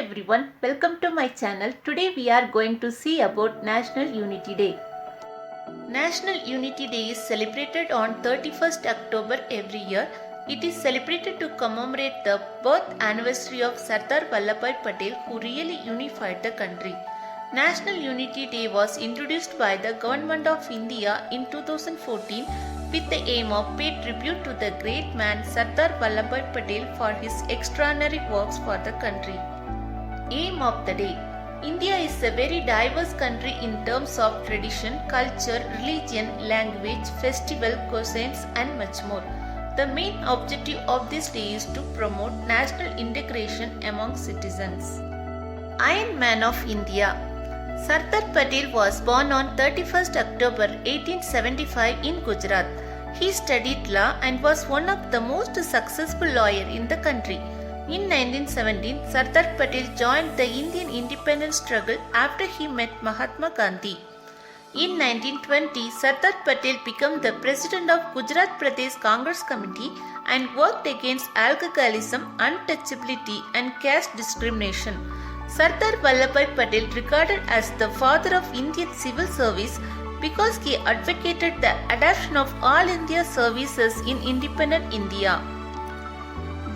everyone, welcome to my channel. Today we are going to see about National Unity Day. National Unity Day is celebrated on 31st October every year. It is celebrated to commemorate the birth anniversary of Sardar Vallabhbhai Patel, who really unified the country. National Unity Day was introduced by the Government of India in 2014 with the aim of pay tribute to the great man Sardar Vallabhbhai Patel for his extraordinary works for the country. Aim of the day: India is a very diverse country in terms of tradition, culture, religion, language, festival, cuisines and much more. The main objective of this day is to promote national integration among citizens. Iron Man of India. Sardar Patel was born on 31st October 1875 in Gujarat. He studied law and was one of the most successful lawyers in the country. In 1917, Sardar Patel joined the Indian independence struggle after he met Mahatma Gandhi. In 1920, Sardar Patel became the president of Gujarat Pradesh Congress Committee and worked against alcoholism, untouchability and caste discrimination. Sardar Vallabhbhai Patel, regarded as the father of Indian civil service because he advocated the adoption of all India services in independent India.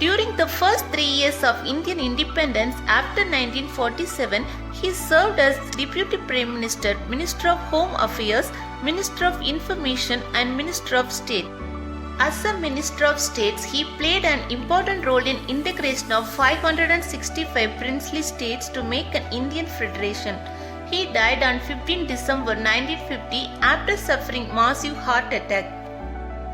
During the first 3 years of Indian independence after 1947, he served as Deputy Prime Minister, Minister of Home Affairs, Minister of Information and Minister of State. As a Minister of States, he played an important role in integration of 565 princely states to make an Indian federation. He died on 15 December 1950 after suffering massive heart attack.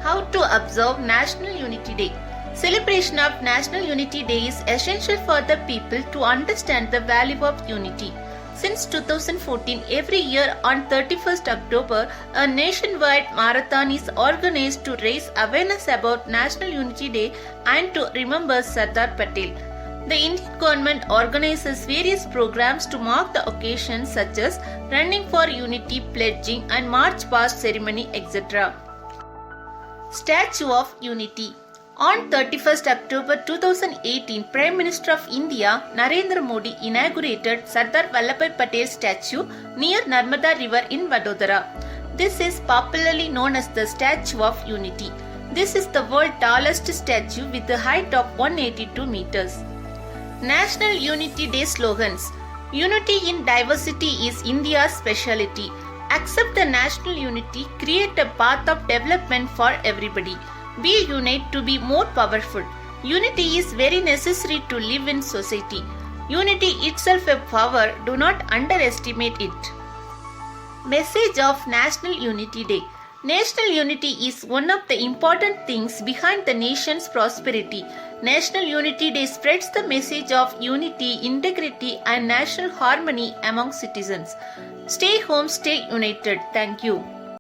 How to observe National Unity Day? Celebration of National Unity Day is essential for the people to understand the value of unity. Since 2014, every year on 31st October, a nationwide marathon is organized to raise awareness about National Unity Day and to remember Sardar Patel. The Indian government organizes various programs to mark the occasion such as Running for Unity, Pledging and March Past Ceremony, etc. Statue of Unity. On 31st October 2018, Prime Minister of India Narendra Modi inaugurated Sardar Vallabhbhai Patel statue near Narmada River in Vadodara. This is popularly known as the Statue of Unity. This is the world's tallest statue with a height of 182 meters. National Unity Day slogans. Unity in diversity is India's speciality. Accept the national unity, create a path of development for everybody. Be unite to be more powerful. Unity is very necessary to live in society. Unity itself a power, do not underestimate it. Message of National Unity Day. National unity is one of the important things behind the nation's prosperity. National Unity Day spreads the message of unity, integrity and national harmony among citizens. Stay home, stay united. Thank you.